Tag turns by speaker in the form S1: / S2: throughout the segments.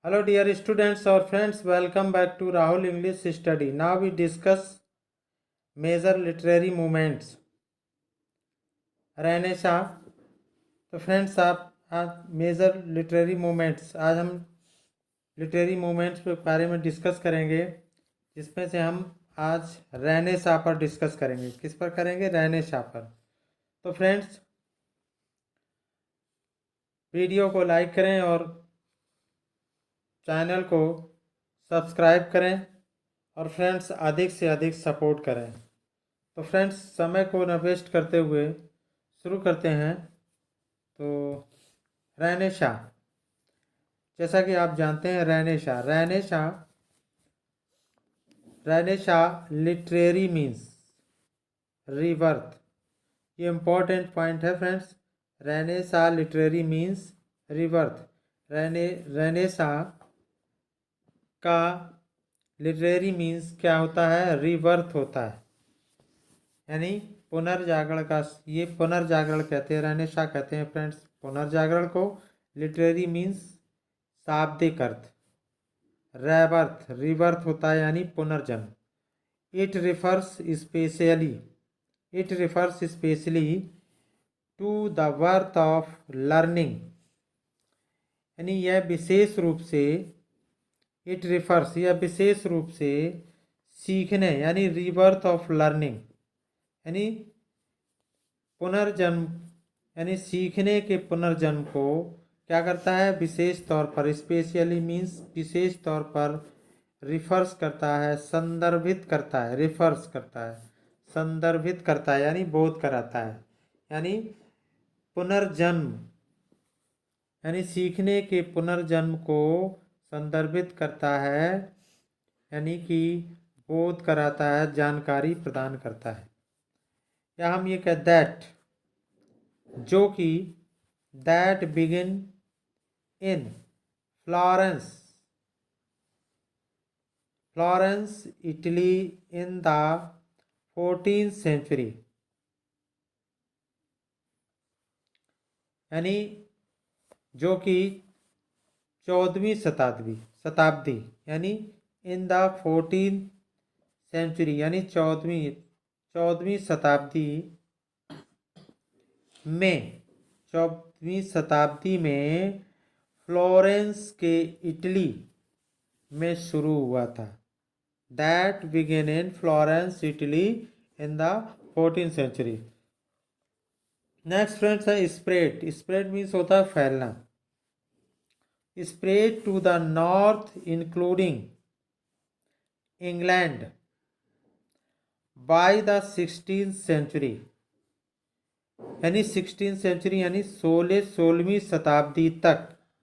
S1: Hello dear students or friends, welcome back to Rahul English Study. Now we discuss major literary movements. Renaissance. तो friends आप आज major literary movements आज हम literary movements के बारे में डिस्कस करेंगे, जिसमें से हम आज रेनेसां पर डिस्कस करेंगे। किस पर करेंगे? रेनेसां पर। तो फ्रेंड्स वीडियो को लाइक करें और चैनल को सब्सक्राइब करें और फ्रेंड्स अधिक से अधिक सपोर्ट करें। तो फ्रेंड्स समय को न वेस्ट करते हुए शुरू करते हैं। तो रेनेसां, जैसा कि आप जानते हैं रेनेसां लिटरेरी मीन्स रीबर्थ। ये इम्पोर्टेंट पॉइंट है friends. Renaissance literary means rebirth. Renaissance का लिटरेरी मीन्स क्या होता है? रीबर्थ होता है, यानी पुनर्जागरण का। ये पुनर्जागरण कहते हैं, रेनेसां कहते हैं फ्रेंड्स पुनर्जागरण को। लिटरेरी मीन्स शाब्दिक अर्थ। रेबर्थ रीबर्थ होता है, यानी पुनर्जन्म। It refers specially to the birth of learning, यानी यह विशेष रूप से सीखने, यानी रीबर्थ ऑफ लर्निंग, यानी पुनर्जन्म, यानी सीखने के पुनर्जन्म को क्या करता है? विशेष तौर पर, स्पेशली मीन्स विशेष तौर पर, रिफर्स करता है, संदर्भित करता है, रिफर्स करता है, संदर्भित करता है, यानी बोध कराता है। यानी पुनर्जन्म, यानी सीखने के पुनर्जन्म को संदर्भित करता है, यानी कि बोध कराता है, जानकारी प्रदान करता है। या हम ये कहते दैट, जो कि that begin in Florence Italy in the 14th century, यानी जो कि 14वीं शताब्दी, यानी इन द 14th सेंचुरी, यानी 14वीं शताब्दी में फ्लोरेंस के इटली में शुरू हुआ था। That began in Florence Italy in the 14th century. Next friends है स्प्रेड मीन्स होता है फैलना। Spread to the north including England by the 16th century, यानी 16th सेंचुरी, यानी 16वीं शताब्दी तक।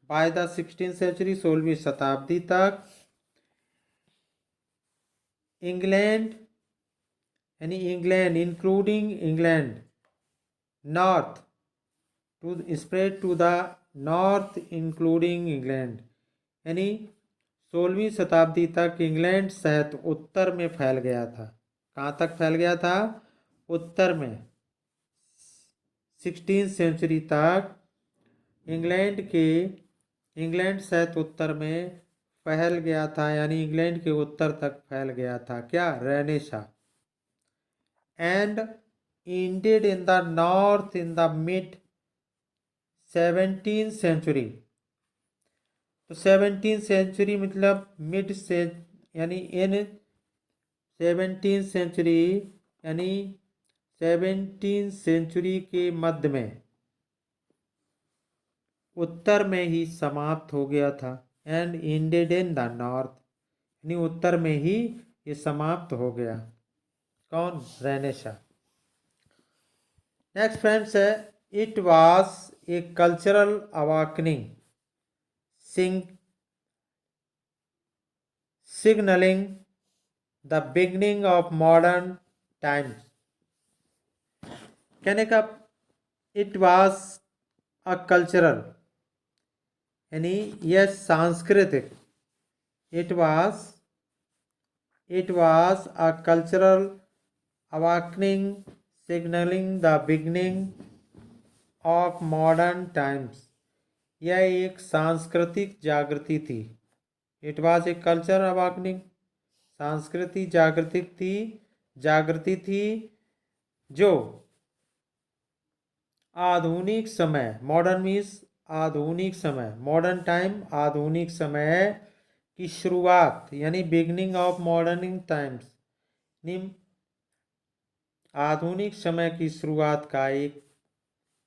S1: बाय द 16th सेंचुरी, 16वीं शताब्दी तक इंग्लैंड, यानी England including England, north to spread to the north including England, यानी 16वीं शताब्दी तक इंग्लैंड सहित उत्तर में फैल गया था। कहाँ तक फैल गया था? उत्तर में। 16th सेंचुरी तक इंग्लैंड सहित उत्तर में फैल गया था, यानी इंग्लैंड के उत्तर तक फैल गया था। क्या? Renaissance. And ended in the north in the mid 17th century. तो 17th सेंचुरी मतलब मिड से, यानी इन 17th सेंचुरी, यानी 17th सेंचुरी के मध्य में उत्तर में ही समाप्त हो गया था। And ended in the north, यानी उत्तर में ही ये समाप्त हो गया। कौन? रेनेसां। नेक्स्ट फ्रेंड्स है it was a cultural awakening signalling the beginning of modern times. कहने का इट वॉज अ कल्चरल, यानी यह सांस्कृतिक। It was a cultural awakening signalling the beginning of modern times. यह एक सांस्कृतिक जागृति थी। It was a culture awakening, सांस्कृतिक जागृति थी जो आधुनिक समय, मॉडर्न मीन्स आधुनिक समय, मॉडर्न टाइम आधुनिक समय की शुरुआत, यानी बिगनिंग ऑफ मॉडर्न टाइम्स, आधुनिक समय की शुरुआत का एक,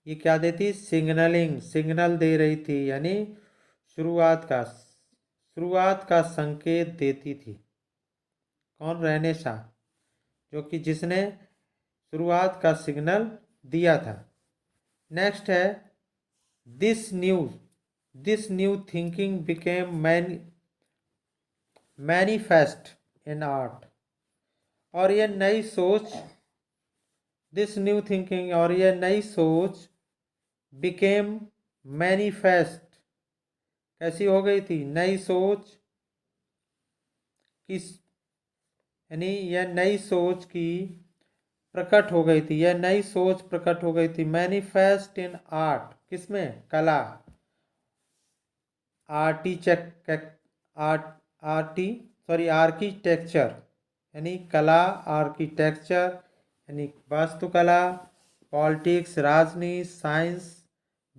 S1: ये क्या देती, सिग्नल दे रही थी, यानी शुरुआत का संकेत देती थी। कौन? रेनेसां, जो कि जिसने शुरुआत का सिग्नल दिया था। नेक्स्ट है this new thinking became manifest in art, और यह नई सोच, दिस न्यू थिंकिंग, और यह नई सोच बिकेम मैनिफेस्ट, कैसी हो गई थी? नई सोच किस, यानी यह नई सोच की प्रकट हो गई थी, यह नई सोच प्रकट हो गई थी। मैनिफेस्ट इन आर्ट, किसमें? कला, आर्किटेक्चर, यानी कला, आर्किटेक्चर यानी वास्तुकला, पॉलिटिक्स राजनीति, साइंस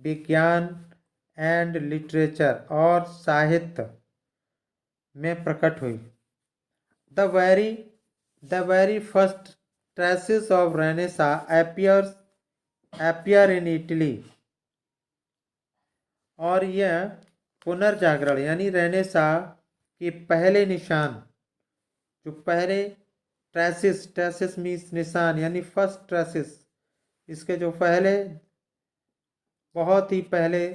S1: विज्ञान एंड लिटरेचर, और साहित्य में प्रकट हुई। The very first traces of renaissance appear in Italy, और यह पुनर्जागरण यानी रेनेसां के पहले निशान, जो पहले ट्रेसेस मीन्स निशान, यानी फर्स्ट ट्रेसेस, इसके जो पहले, बहुत ही पहले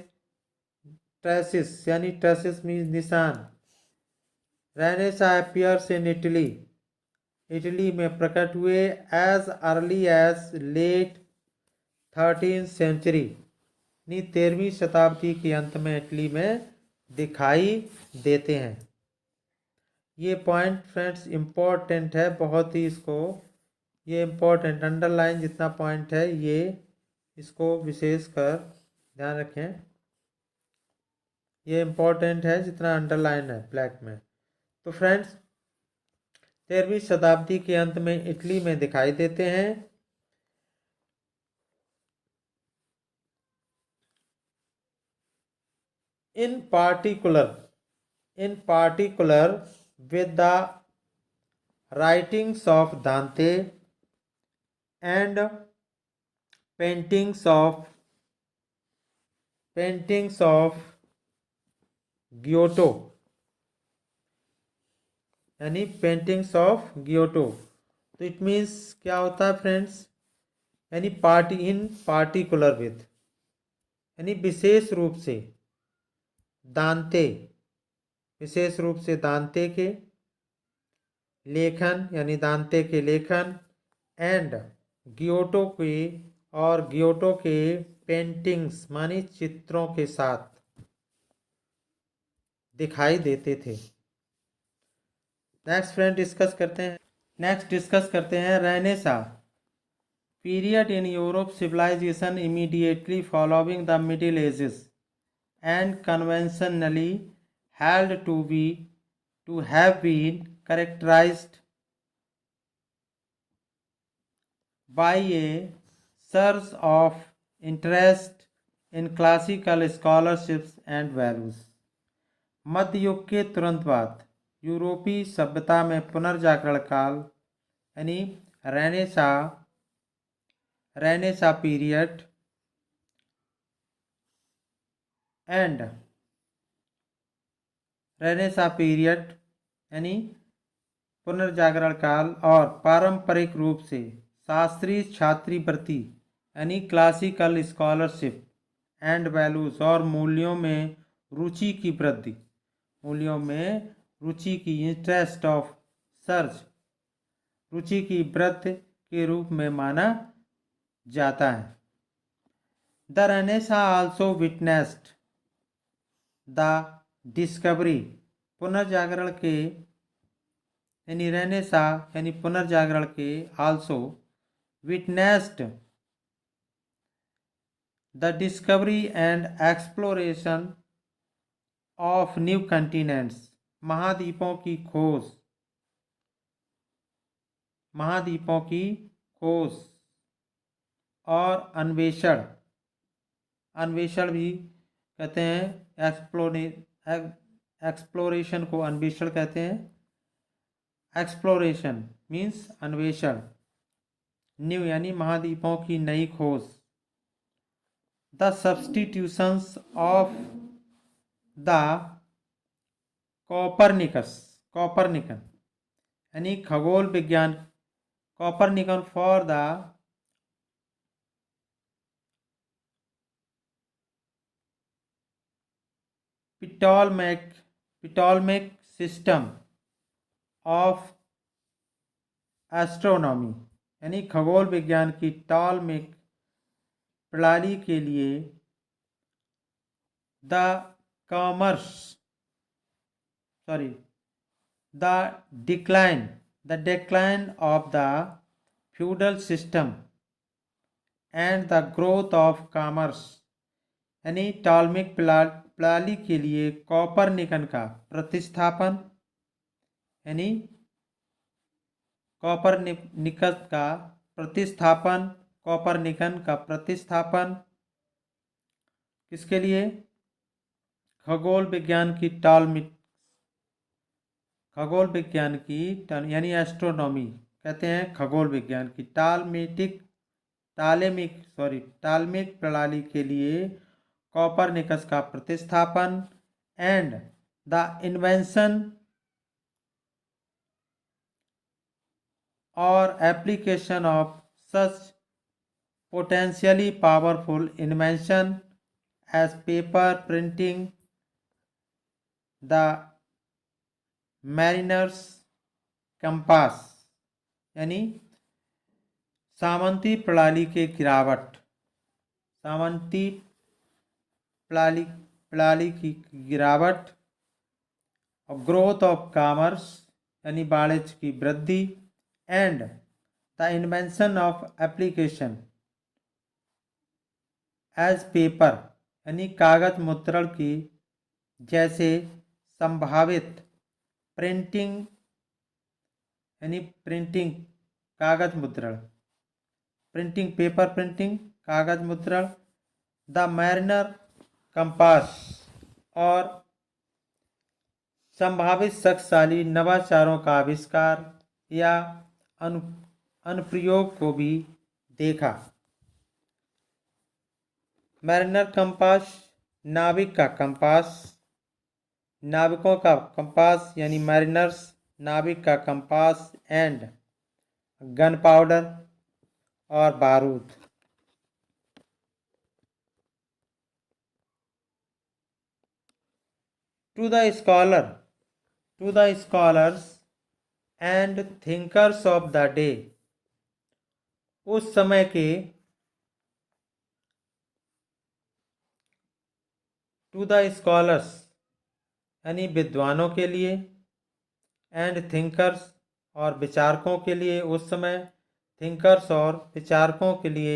S1: ट्रेसेस, यानी ट्रेसेस मीन्स निशान, रेनेसां अपीयर्स इन इटली में प्रकट हुए as early as late 13th century, 13वीं शताब्दी के अंत में इटली में दिखाई देते हैं। ये पॉइंट फ्रेंड्स इम्पोर्टेंट है बहुत ही, इसको ये इम्पोर्टेंट अंडरलाइन जितना पॉइंट है ये, इसको विशेष कर ध्यान रखें, ये इम्पोर्टेंट है जितना अंडरलाइन है ब्लैक में। तो फ्रेंड्स 13वीं शताब्दी के अंत में इटली में दिखाई देते हैं। In particular with the writings of Dante and paintings of Giotto, यानी पेंटिंग्स ऑफ गियोटो। तो इट मीन्स क्या होता है फ्रेंड्स, यानी इन पार्टिकुलर विद, यानी विशेष रूप से दांते, विशेष रूप से दांते के लेखन, यानी दांते के लेखन, एंड गियोटो के, और गियोटो के पेंटिंग्स मानी चित्रों के साथ दिखाई देते थे। नेक्स्ट फ्रेंड डिस्कस करते हैं Renaissance period in Europe civilisation immediately following the middle ages and conventionally held to have been characterized by a surge of interest in classical scholarships and values। मध्य युग के तुरंत बाद यूरोपीय सभ्यता में पुनर्जागरण काल, यानी renaissance period and renaissance period यानी पुनर्जागरण काल, और पारंपरिक रूप से शास्त्रीय छात्रवृत्ति यानी क्लासिकल स्कॉलरशिप एंड वैल्यूज, और मूल्यों में रुचि की वृद्धि, मूल्यों में रुचि की, इंटरेस्ट ऑफ सर्च, रुचि की वृद्धि के रूप में माना जाता है। The renaissance also witnessed the discovery, पुनर्जागरण के, यानी रेनेसां यानी पुनर्जागरण के, also witnessed the discovery and exploration of new continents, महाद्वीपों की खोज, महाद्वीपों की खोज और अन्वेषण, अन्वेषण भी कहते हैं, एक्सप्लोरेशन को अन्वेषण कहते हैं। एक्सप्लोरेशन मीन्स अन्वेषण। न्यू यानी महाद्वीपों की नई खोज। The substitutions of the Copernicus, Copernican यानी खगोल विज्ञान, Copernican for the Ptolemaic system of astronomy यानी खगोल विज्ञान की टॉलमिक प्रणाली के लिए the commerce the decline of the feudal system and the growth of commerce यानी टॉलमिक प्रणाली के लिए कॉपरनिकन का प्रतिस्थापन, यानी कॉपरनिकस का प्रतिस्थापन, कॉपरनिकन का प्रतिस्थापन किसके लिए? खगोल विज्ञान की खगोल विज्ञान की यानी एस्ट्रोनॉमी कहते हैं खगोल विज्ञान की टालेमिक प्रणाली के लिए कॉपरनिकस का प्रतिस्थापन एंड द इन्वेंशन और application of such potentially powerful invention as paper printing, the mariner's compass यानी सामंती प्रणाली के गिरावट, सामंती प्रणाली की गिरावट और ग्रोथ ऑफ कॉमर्स यानी वाणिज्य की वृद्धि and the invention of application as paper यानी कागज मुद्रण की जैसे संभावित प्रिंटिंग यानी प्रिंटिंग कागज मुद्रण, प्रिंटिंग पेपर प्रिंटिंग कागज मुद्रण, द मैरिनर कंपास और संभावित शक्तिशाली नवाचारों का आविष्कार या अनुप्रयोग को भी देखा। मैरिनर कंपास नाविक का कंपास, नाविकों का कंपास यानी मैरिनर्स नाविक का कंपास एंड गन पाउडर और बारूद। To the scholars and thinkers of the day, उस समय के टू द स्कॉलर्स यानी विद्वानों के लिए एंड थिंकर्स और विचारकों के लिए, उस समय थिंकर्स और विचारकों के लिए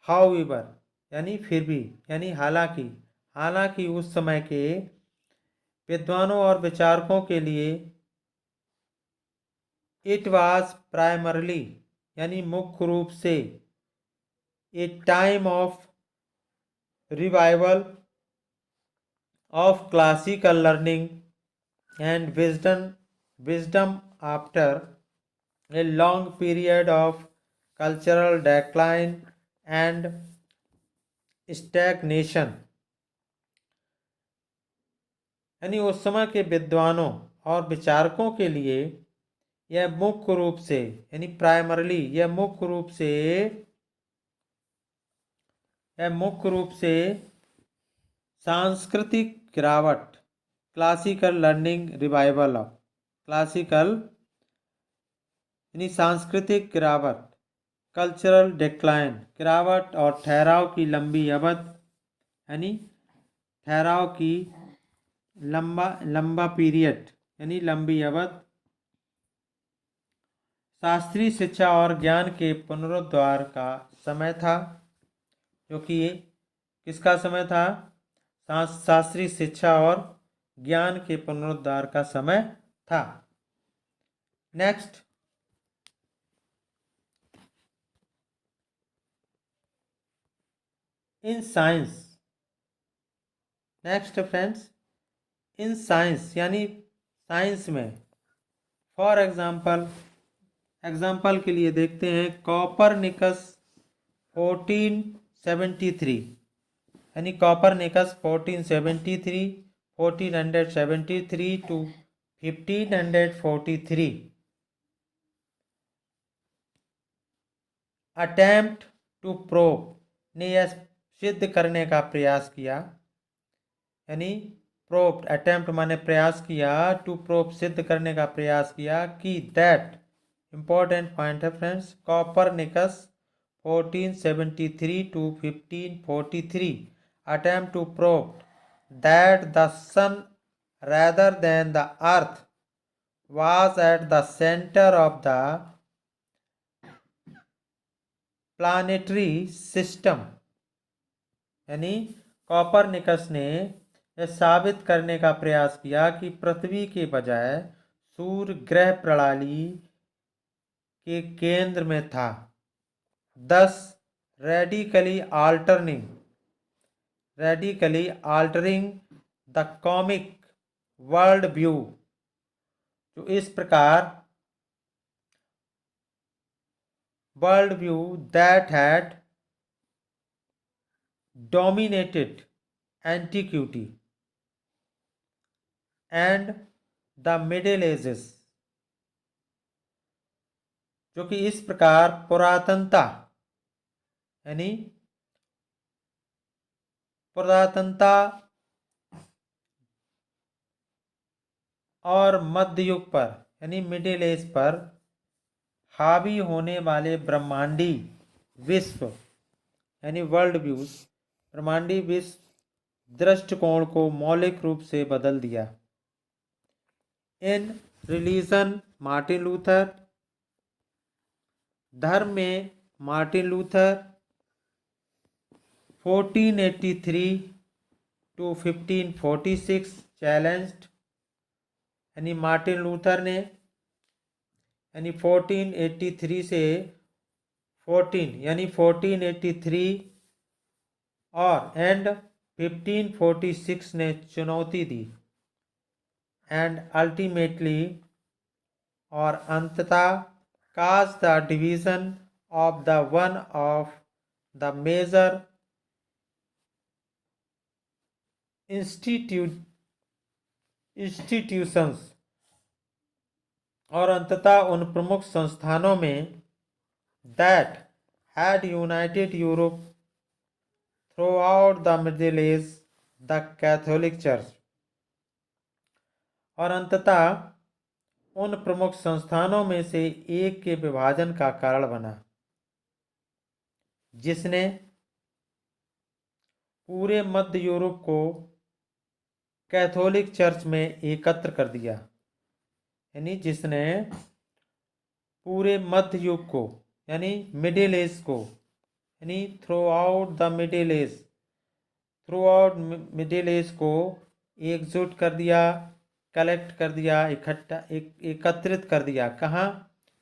S1: हाउएवर यानी फिर भी यानी हालांकि उस समय के विद्वानों और विचारकों के लिए इट वाज प्राइमरली यानी मुख्य रूप से ए time of revival of classical learning and wisdom after a long period of cultural decline and stagnation यानी उस समय के विद्वानों और विचारकों के लिए यह मुख्य रूप से यानी प्राइमरली यह मुख्य रूप से सांस्कृतिक गिरावट, classical learning revival of classical यानी सांस्कृतिक गिरावट, कल्चरल डिक्लाइन गिरावट और ठहराव की लंबी अवधि यानी ठहराव की लंबा पीरियड यानी लंबी अवधि, शास्त्रीय शिक्षा और ज्ञान के पुनरुद्धार का समय था, जो कि किसका समय था? शास्त्रीय शिक्षा और ज्ञान के पुनरुद्धार का समय था। Next, in science. Next friends, in science यानी साइंस में, फॉर एग्जाम्पल के लिए देखते हैं कॉपरनिकस 1473, यानी Copernicus 1473 to 1543 attempt to prove ने यह सिद्ध करने का प्रयास किया, यानी प्रूव, अटेम्प्ट माने प्रयास किया, टू प्रूव सिद्ध करने का प्रयास किया कि दैट, इंपॉर्टेंट पॉइंट है friends, Copernicus 1473 to 1543 attempt to prove that the sun rather than the earth was at the center of the planetary system, यानी कॉपरनिकस ने यह साबित करने का प्रयास किया कि पृथ्वी के बजाय सूर्य ग्रह प्रणाली के केंद्र में था। Thus, radically altering the comic world view, जो इस प्रकार world view that had dominated antiquity and the Middle Ages, जो कि इस प्रकार पुरातनता यानी और मध्य युग पर यानी मिडिल एज पर हावी होने वाले ब्रह्मांडी विश्व यानी वर्ल्ड व्यूज, ब्रह्मांडी विश्व दृष्टिकोण को मौलिक रूप से बदल दिया। इन रिलीजन मार्टिन लूथर, धर्म में मार्टिन लूथर 1483 to 1546 चैलेंज्ड, यानी मार्टिन लूथर ने यानी 1483 से 1483 और एंड 1546 ने चुनौती दी, एंड अल्टीमेटली और अंततः cause the division of the one of the major institutions, और अंततः उन प्रमुख संस्थानों में that had united Europe throughout the middle age, the Catholic church, और अंततः उन प्रमुख संस्थानों में से एक के विभाजन का कारण बना, जिसने पूरे मध्य यूरोप को कैथोलिक चर्च में एकत्र कर दिया, यानी जिसने पूरे मध्य युग को यानी मिडिल एज को यानी थ्रू आउट मिडिल एज को एकजुट कर दिया, कलेक्ट कर दिया, एकत्रित कर दिया। कहाँ?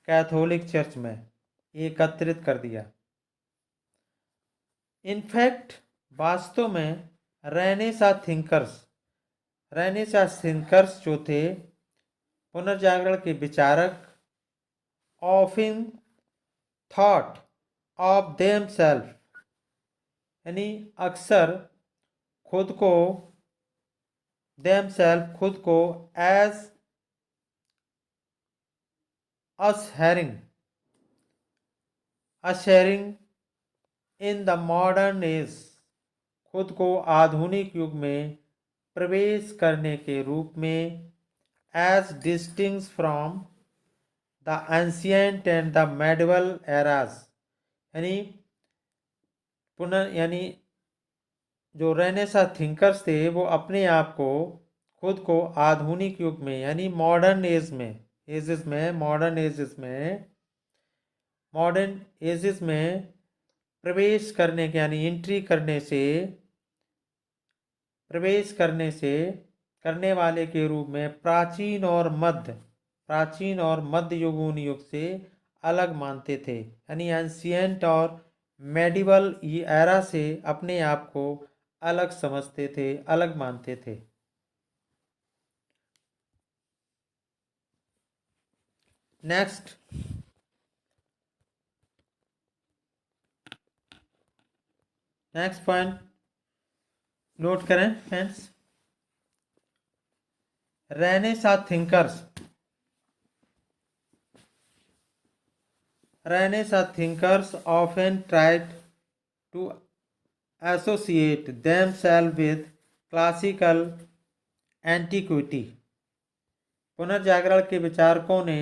S1: कैथोलिक चर्च में एकत्रित कर दिया। इनफैक्ट वास्तव में रेनेसां थिंकर्स जो थे, पुनर्जागरण के विचारक, ऑफन थॉट ऑफ देमसेल्फ, यानी अक्सर खुद को as ushering in the modern age, खुद को आधुनिक युग में प्रवेश करने के रूप में, as distinct from the ancient and the medieval eras, यानी जो रेनेसां थिंकर्स थे वो अपने आप को खुद को आधुनिक युग में यानी मॉडर्न एजेस में प्रवेश करने के यानी प्रवेश करने से करने वाले के रूप में प्राचीन और मध्य युगीन युग से अलग मानते थे, यानी एंशियंट और मेडिवल एरा से अपने आप को अलग समझते थे, अलग मानते थे। नेक्स्ट पॉइंट नोट करें friends. Renaissance thinkers often tried to associate themselves with classical antiquity। पुनर्जागरण के विचारकों ने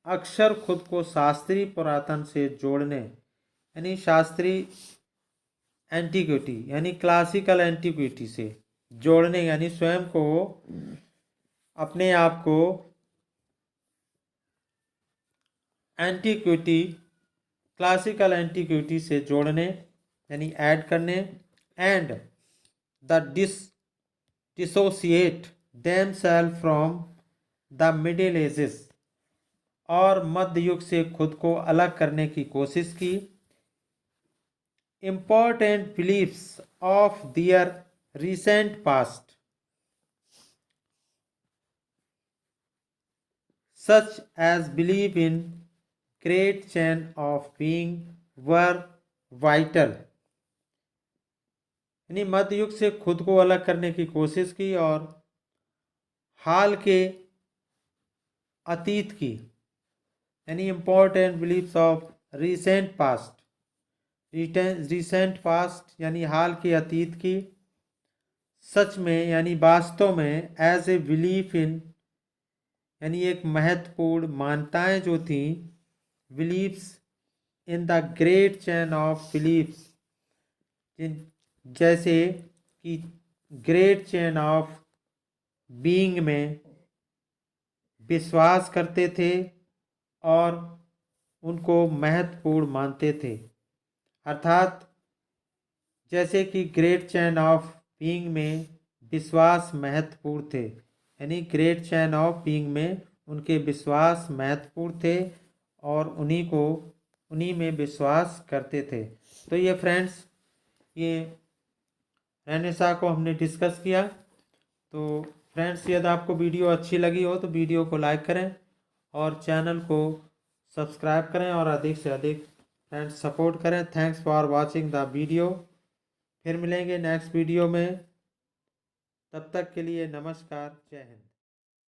S1: अक्सर खुद को शास्त्रीय पुरातन से जोड़ने, यानी शास्त्रीय एंटीक्विटी यानी क्लासिकल एंटीक्विटी से जोड़ने, यानी स्वयं को, अपने आप को एंटीक्विटी, क्लासिकल एंटीक्विटी से जोड़ने यानी ऐड करने, and the dissociate themselves from the middle ages, और मध्य युग से खुद को अलग करने की कोशिश की। important beliefs of their recent past, such as belief in great chain of being, were vital। यानी मध्य युग से खुद को अलग करने की कोशिश की और हाल के अतीत की, यानी important beliefs of recent past, यानी हाल के अतीत की, सच में यानी वास्तव में, एज ए बिलीफ इन, यानी एक महत्वपूर्ण मान्यताएं जो थी, believes in the great chain of beliefs, जैसे कि ग्रेट चेन ऑफ बीइंग में विश्वास करते थे और उनको महत्वपूर्ण मानते थे। अर्थात जैसे कि ग्रेट चैन ऑफ बीइंग में विश्वास महत्वपूर्ण थे, यानी ग्रेट चैन ऑफ बीइंग में उनके विश्वास महत्वपूर्ण थे और उन्हीं में विश्वास करते थे। तो ये फ्रेंड्स, ये रेनेसां को हमने डिस्कस किया। तो फ्रेंड्स, यदि आपको वीडियो अच्छी लगी हो तो वीडियो को लाइक करें और चैनल को सब्सक्राइब करें और अधिक से अधिक फ्रेंड्स सपोर्ट करें। Thanks for watching the video. फिर मिलेंगे नेक्स्ट वीडियो में, तब तक के लिए नमस्कार, जय हिंद।